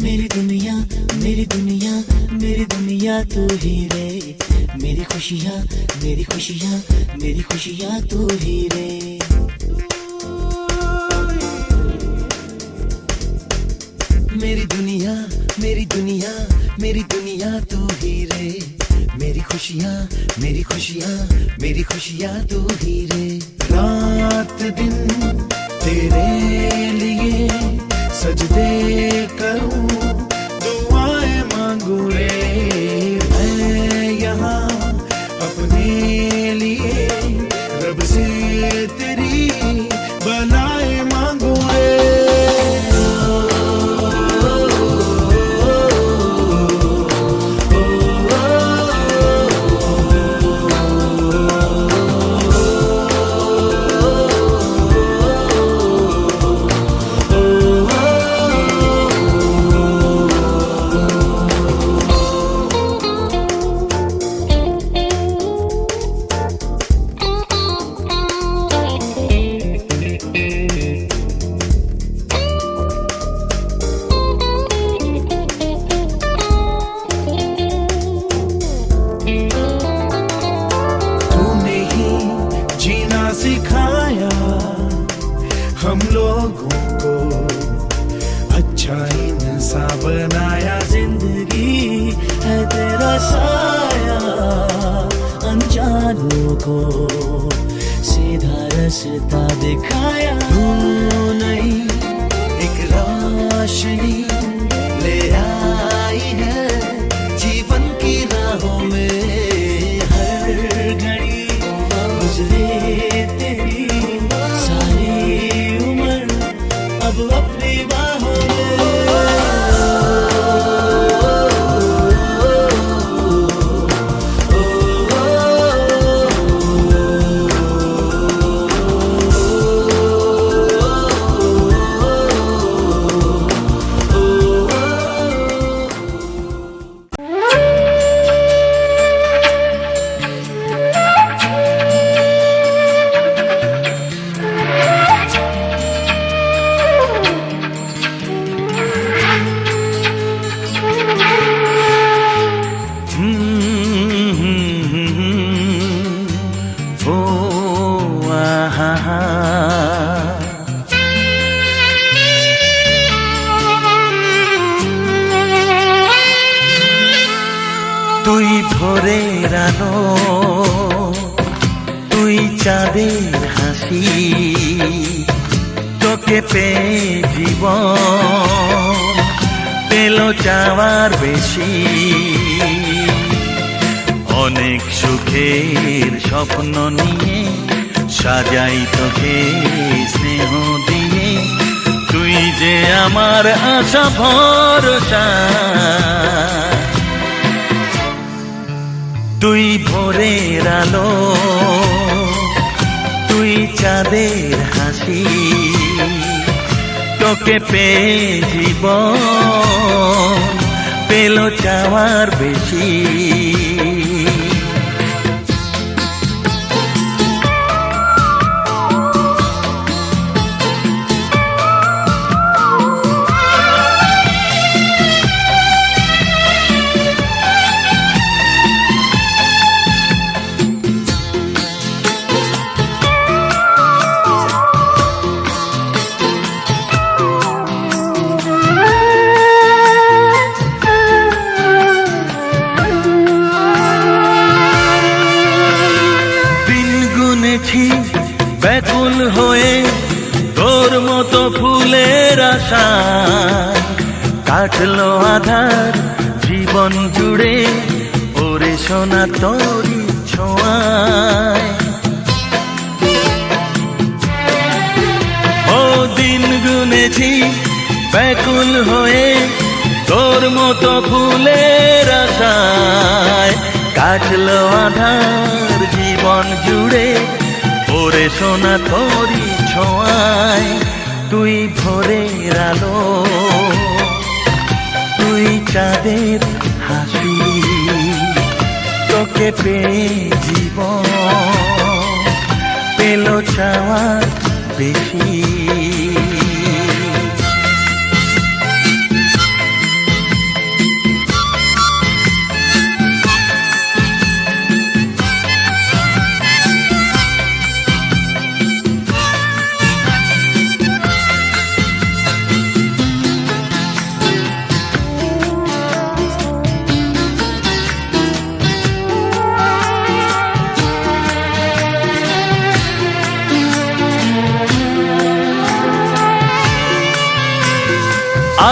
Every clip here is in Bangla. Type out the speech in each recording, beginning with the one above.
मेरी दुनिया मेरी दुनिया मेरी दुनिया तू ही रे, मेरी खुशियाँ मेरी खुशियाँ मेरी खुशियाँ तू ही रे। मेरी दुनिया मेरी दुनिया मेरी दुनिया तू ही रे, मेरी खुशियाँ मेरी खुशियाँ मेरी खुशियाँ तू ही रे। रात दिन तेरे लिए सजदे करूं, दुआएं मांगू रे, मैं यहाँ अपने लिए रब से तेरी बनाए मांगू रे। सिखाया हम लोगों को, अच्छा इंसान बनाया, जिंदगी है तेरा साया, अनजानों को सीधा रास्ता दिखाया। तू नहीं एक रोशनी ले आई है जीवन की राहों में, हर घड़ी गुजरे अपनी बाहों তুই ভোরের আলো, তুই চাঁদের হাসি, তোকে পেয়ে জীবন পেল চাওয়ার বেশি। অনেক সুখের স্বপ্ন নিয়ে সাজাই তোকে স্নেহ দিয়ে, তুই যে আমার আশা ভরসা। তুই ভোরের আলো, তুই চাঁদের হাসি, তোকে পেয়ে জীবন পেল চাওয়ার বেশি। ব্যাকুল হয়ে তোর মতো ফুলের আশা, কাটলো আধার জীবন জুড়ে ওরে সোনা তোরি ছোঁয়ায়। ও দিন গুনেছি ব্যাকুল হয়ে তোর মতো ফুলের আশায় কাটলো আধার জীবন জুড়ে, ওরে সোনা তোরি ছোঁয়ায় তুই ভোরের আলো, তুই চাঁদের হাসি, তোকে পেয়ে জীবন পেল চাওয়ার বেশি।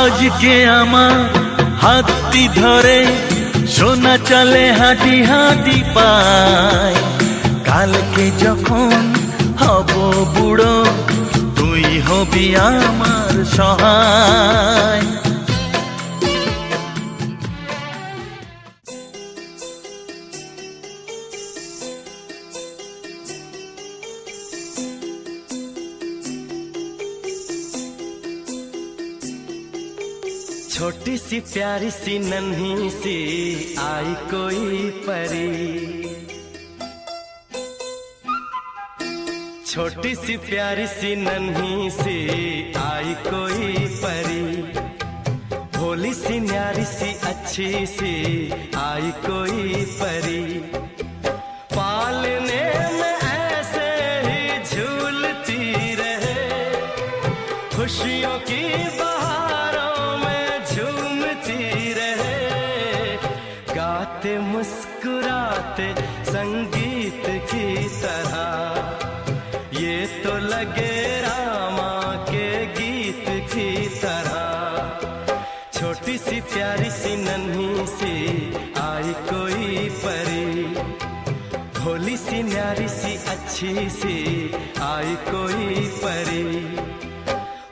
আজকে আমার হাতটি ধরে সোনা চলে হাঁটি হাঁটি পায়, কালকে যখন হব বুড়ো তুই হবি আমার সহায়। छोटी सी प्यारी सी नन्ही सी आई कोई परी, छोटी सी प्यारी सी नन्ही सी आई कोई परी, भोली सी न्यारी सी अच्छी सी आई कोई परी, पालने में ऐसे ही झूलती रहे, खुशियों की मुस्कुराते संगीत की तरह, ये तो लगे रामा के गीत की तरह। छोटी सी प्यारी सी नन्ही सी आई कोई परी, भोली सी न्यारी सी अच्छी सी आई कोई परी,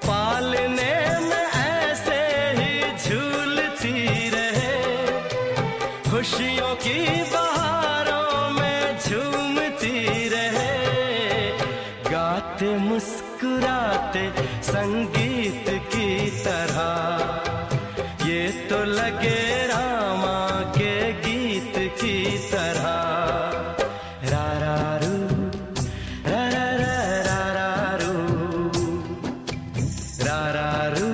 पालने में ऐसे ही झूलती रहे, खुशियों की बहारों में झूमती रहे, गाते मुस्कुराते संगीत की तरह, ये तो लगे रामा के गीत की तरह। रा रा रू रा रा रा रा रू रा रा रू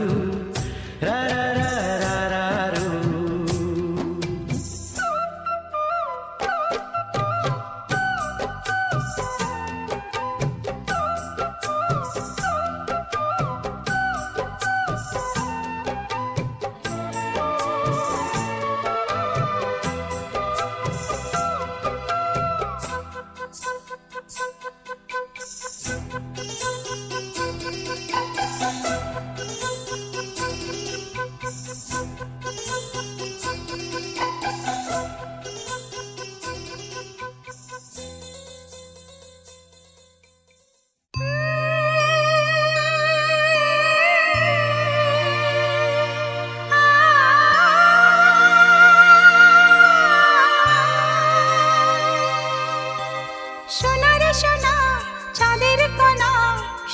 रा रा रा रा रू।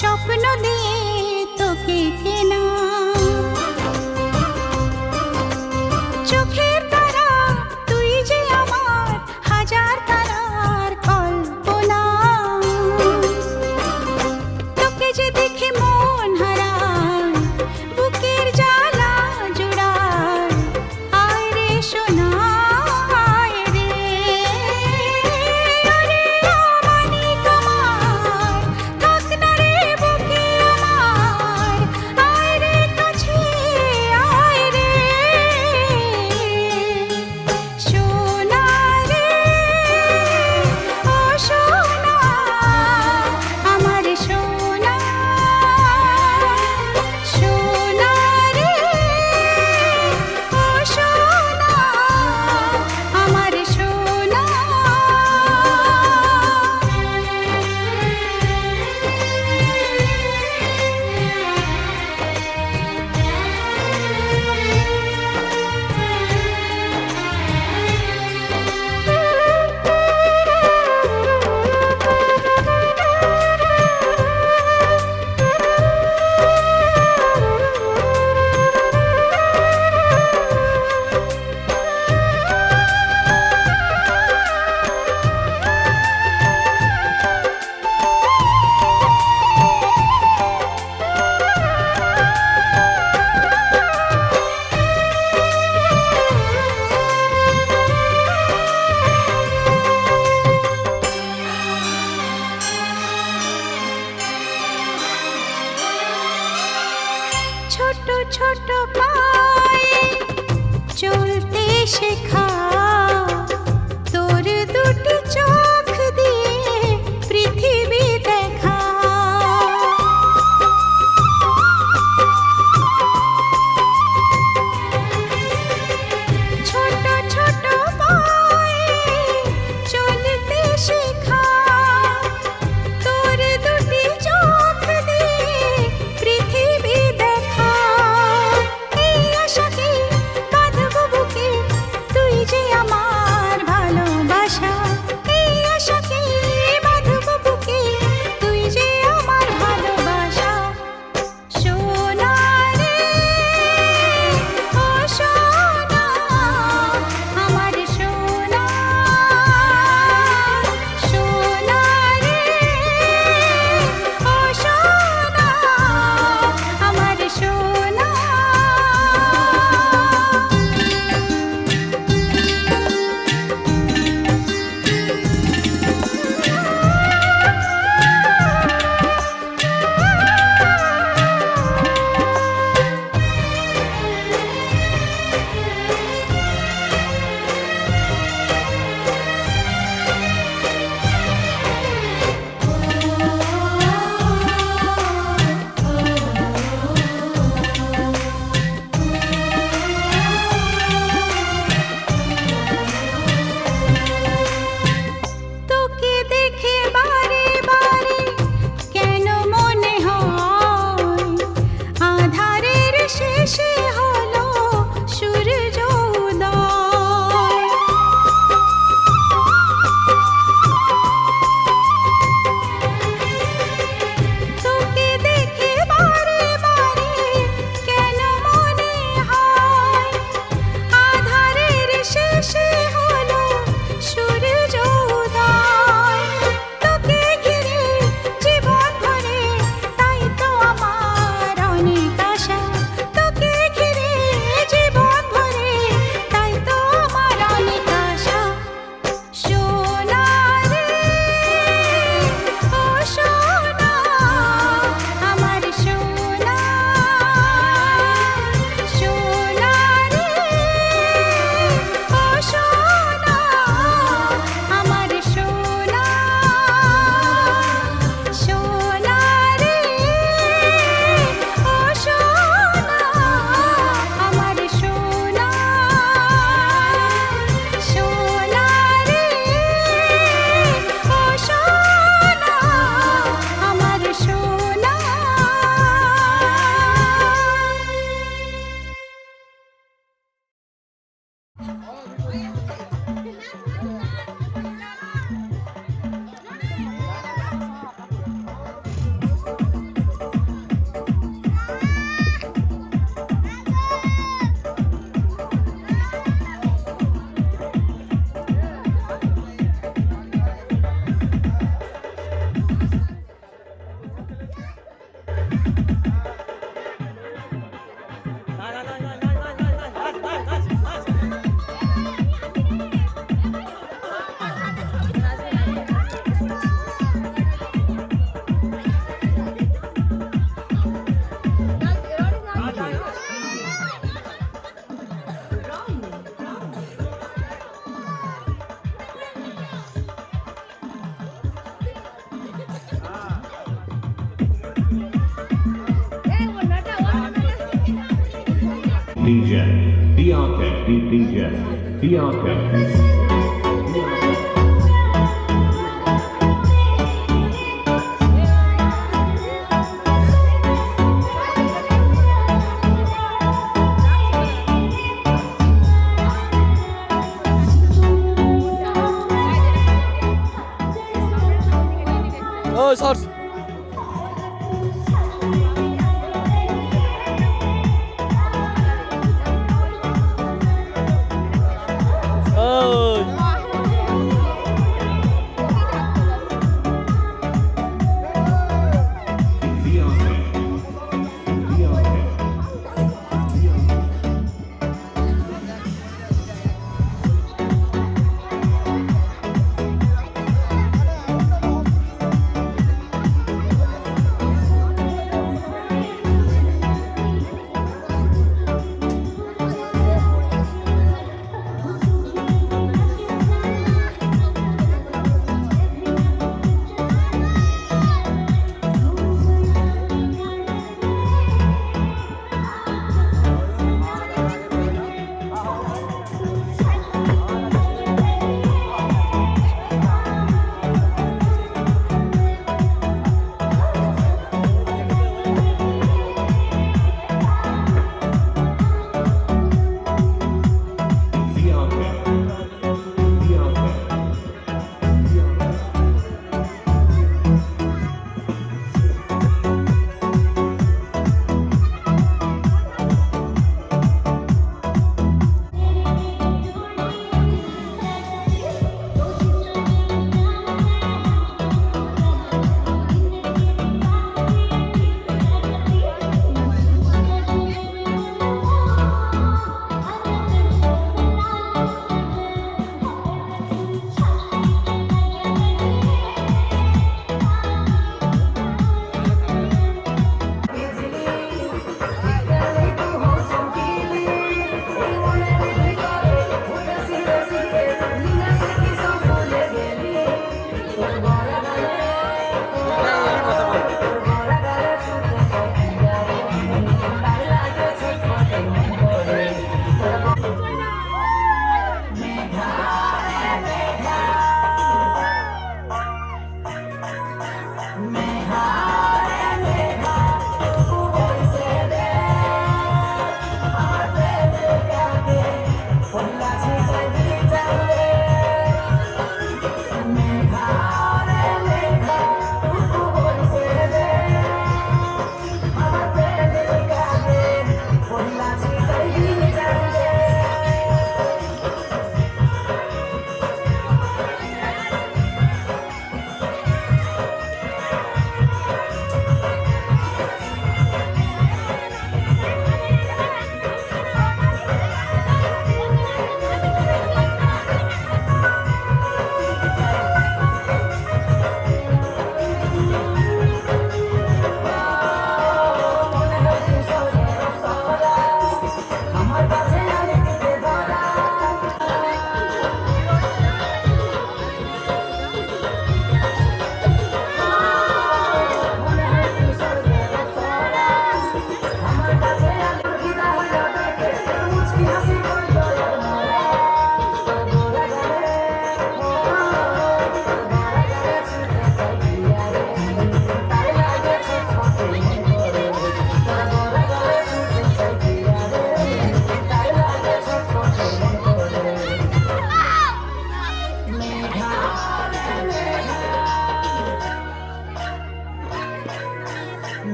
স্বপ্ন দিয়ে তোকে কেনা, চোখের তারা তুই যে আমার হাজার তারার কল্পনা, তোকে যে দেখে মন হারায়, বুকের জ্বালা জোড়ায়, আয় রে সোনা আয় রে, আরে আমানি তোমার থাক না রে বুকে আমার, আয় রে কাছে আয় রে, শেখা তোর দুটি চোখ দিয়ে পৃথিবী দেখা। ছোট ছোট পায়ে চলতে শেখা তোর দুটি চোখ দিয়ে পৃথিবী দেখা। এই আশাকে বাঁধবো বুকে তুই যে আমার ভালোবাসা। এই আশাকে বাঁধবো বুকে তুই যে আমার ভালোবাসা। সোনা রে ও সোনা আমার সোনা, সোনা রে ও সোনা আমার সোনা। তোকে দেখে বারে বারে কেন মনে হয় আঁধারের শেষে হলো সূর্য উদয়। তোকে দেখে বারে বারে কেন মনে হয় আঁধারের শেষে হলো সূর্য উদয়। তোকে ঘিরে জীবন ভরে তাই তো আমার অনেক আশা। তোকে ঘিরে জীবন ভরে তাই তো আমার অনেক আশা। সোনা রে ও সোনা আমার সোনা, সোনা রে ও সোনা আমার সোনা, সোনা রে ও সোনা আমার সোনা, সোনা রে ও সোনা আমার সোনা। DJ DRK DJ DRK Oh, sorry.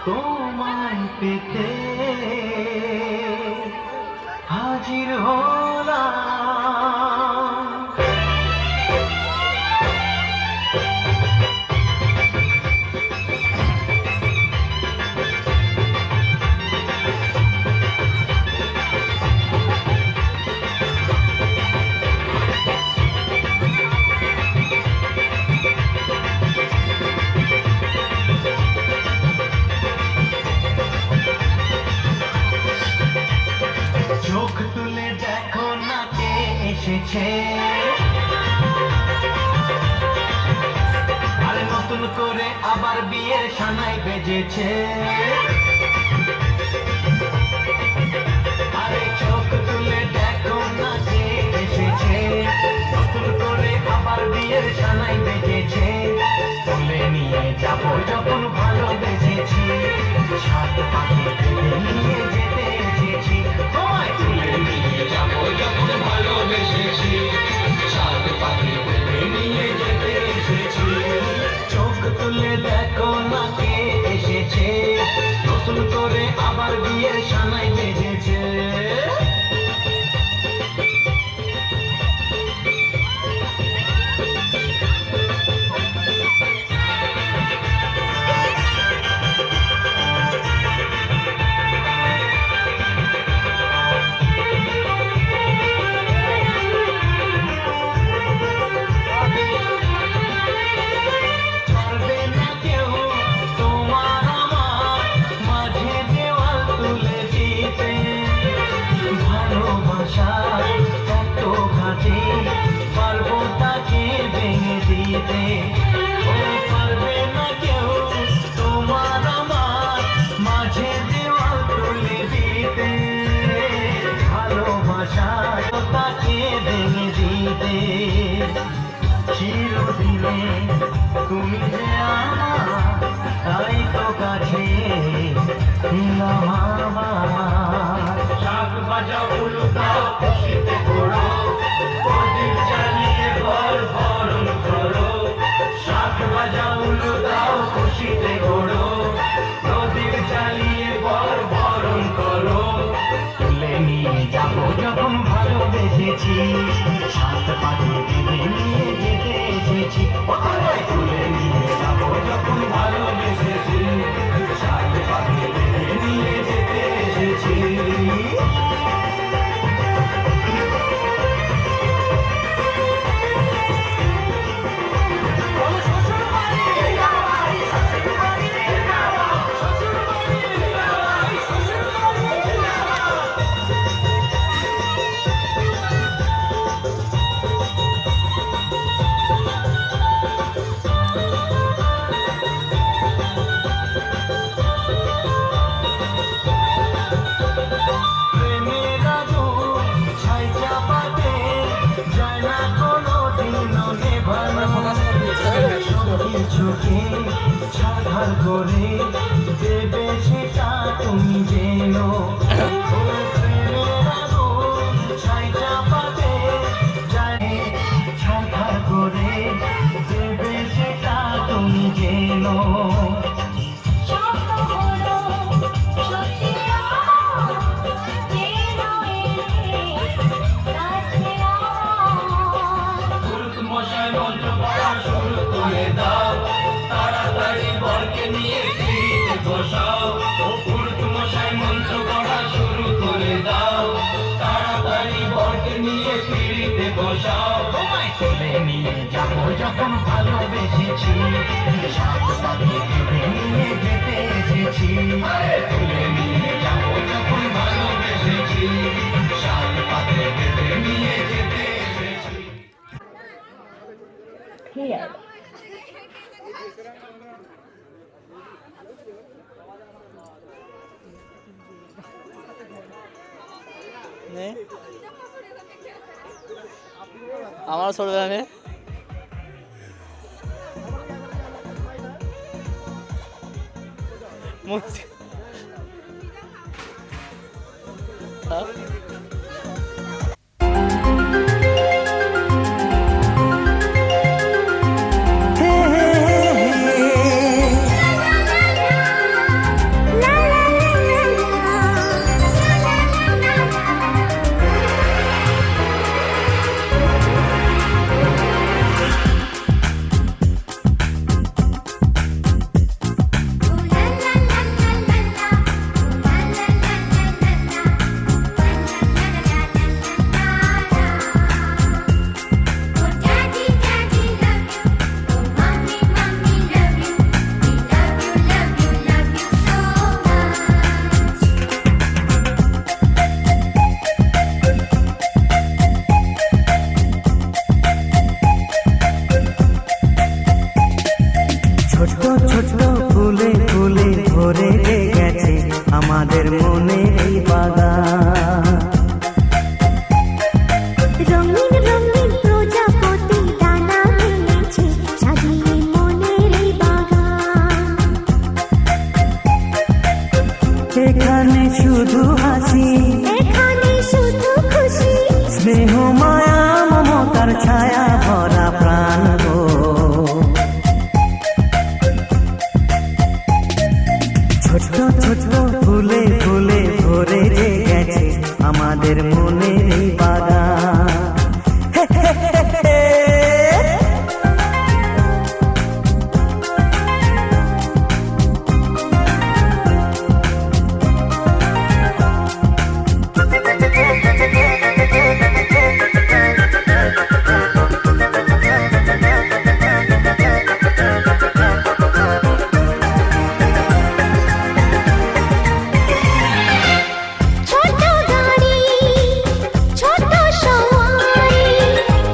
তোমায় পেতে হাজির হলাম। চোখ তুলে দেখো না কে এসেছে, আরে নতুন করে আবার বিয়ের সানাই বেজেছে। আরে চোখ তুলে দেখো না কে এসেছে, নতুন করে আবার বিয়ের সানাই বেজেছে। তুলে নিয়ে যাবো যখন ভালোবেসেছি, সাত পাখি তুলে নিয়ে যেতে এসেছি। তোমায় তুলে নিয়ে যাবো যখন ভালোবেসেছি, সাত পাখি তুলে নিয়ে যেতে এসেছি। চোখ তুলে দেখো না কে এসেছে, নতুন করে আবার বিয়ের সানাই বেজেছে। পারবে না কেউ তোমার আমার মাঝে দেওয়াল তুলে দিতে, ভালোবাসা এত ঘাটে পারবো তাকে ভেঙে দিতে। ও পারবে না কেউ তোমার আমার মাঝে দেওয়াল তুলে দিতে, ভালোবাসা তাকে ভেঙে দিতে। চিরদিনে তুমি যে আমার, তাই তো কাছে ছিলাম আমার। শাক বাজা উলুদাও খুশিতে ঘোরো, প্রদীপ জ্বালিয়ে ঘর বরণ করো। শাক বাজা উলুদাও খুশিতে ঘোরো, প্রদীপ জ্বালিয়ে ঘর বরণ করো। তুলে নিয়ে যাবো যখন ভালোবেসেছি, সাত পাখি তুলে নিয়ে যেতে এসেছি। তুলে নিয়ে যাবো যখন ভালোবেসেছি, সাত পাখি তুলে নিয়ে যেতে এসেছি। প্রেমের আগুন ছাই চাপাতে যায় না কোনোদিনও নেভানো। সখীর চোখে ছাড়খাড় করে দেবে সেটা তুমি জেনো। প্রেমের আগুন ছাই চাপাতে যায় ছাড়খাড় করে দেবে সেটা তুমি জেনো। স্বপ্ন বড় সত্যি আমার, যেন এলে কাছে আমার। পুরুষ মশাই মন্ত্র পড়া শুরু করে দাও, তাড়াতাড়ি বরকে নিয়ে পিড়িতে বসাও। ও পুরুষ মশাই মন্ত্র পড়া শুরু করে দাও, তাড়াতাড়ি বরকে নিয়ে পিড়িতে বসাও। তোমায় তুলে নিয়ে যাবো যখন ভালোবেসেছি, সাত পাখি তুলে নিয়ে যেতে এসেছি। তুলে নিয়ে যাবো যখন ভালোবেসেছি, সাত পাখি তুলে নিয়ে যেতে এসেছি। আমার ছোট জানে আমাদের মনে এই বাগান। রঙিন রঙিন প্রজাপতি ডানা মেলেছে, সাজিয়ে মনের এই বাগান। এখানে শুধু হাসি, এখানে শুধু খুশি, স্নেহ মায়া মমতার ছায়া ভরা প্রাণ গো। ছোট ছোট ফুলে ফুলে ভরে গেছে আমাদের মনে এই বাগান। ছোট গাড়ি ছোট সওয়ারি,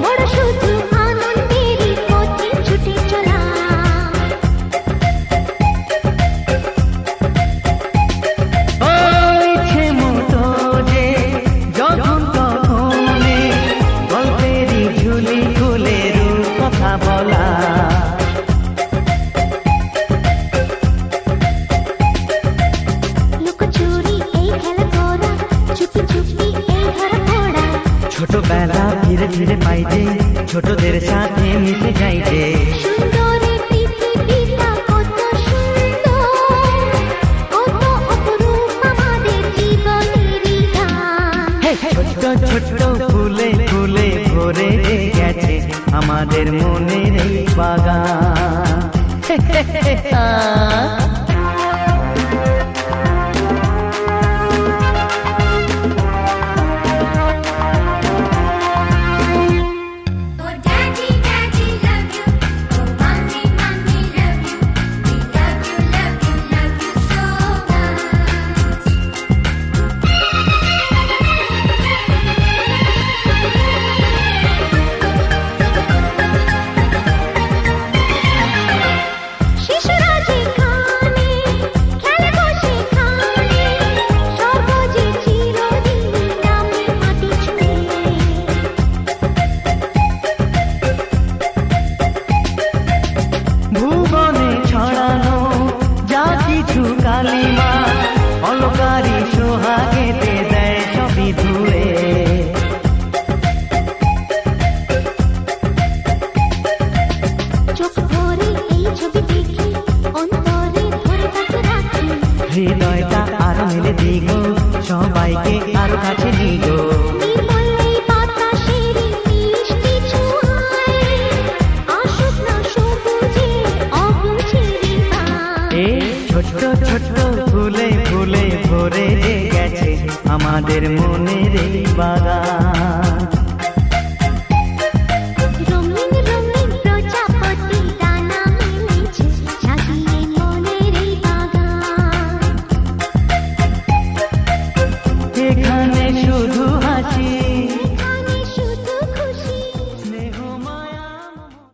বড় শুধু আনন্দেরই পথে ছুটে চলা। ইচ্ছে মতো যে যখন তখনে গল্পেরই ঝুলি খুলে রূপ কথা বলা। লুকোচুরি এই খেলা করা, চুপি চুপি এই ধরা পড়া। ছোটবেলা ধীরে ধীরে পাই যে ছোটদের সাথে মিশে যাই যে। সুন্দরের পৃথিবীটা কত সুন্দর, কত অপরূপ আমাদের জীবনেরই গান। ছোট ছোট ফুলে ফুলে ভরে গেছে আমাদের মনের এই বাগান। Oh daddy daddy love you, oh mommy mommy love you, we love you love you love you so much. শিশুরা যেখানে খেলবো সেখানে, স্বর্গ যে চিরদিন নামে মাটি ছুঁয়ে। ভুবনে ছড়ানো যা কিছু কালিমা অলকারি সোহাগেতে দেয় সবই ধুয়ে। চোখ ভরে এই ছবি দেখি, অন্তরে ধরে তাকে রাখি। হৃদয়টা আরো মেলে দিগো, সবাইকে আরো কাছে নিগো। নির্মল এই বাতাসের মিষ্টি ছোঁয়ায়, আসুক না সবুজে অবুঝের গান। এই ছোট ছোট ফুলে ফুলে ভরে গেছে আমাদের মনের এই বাগান।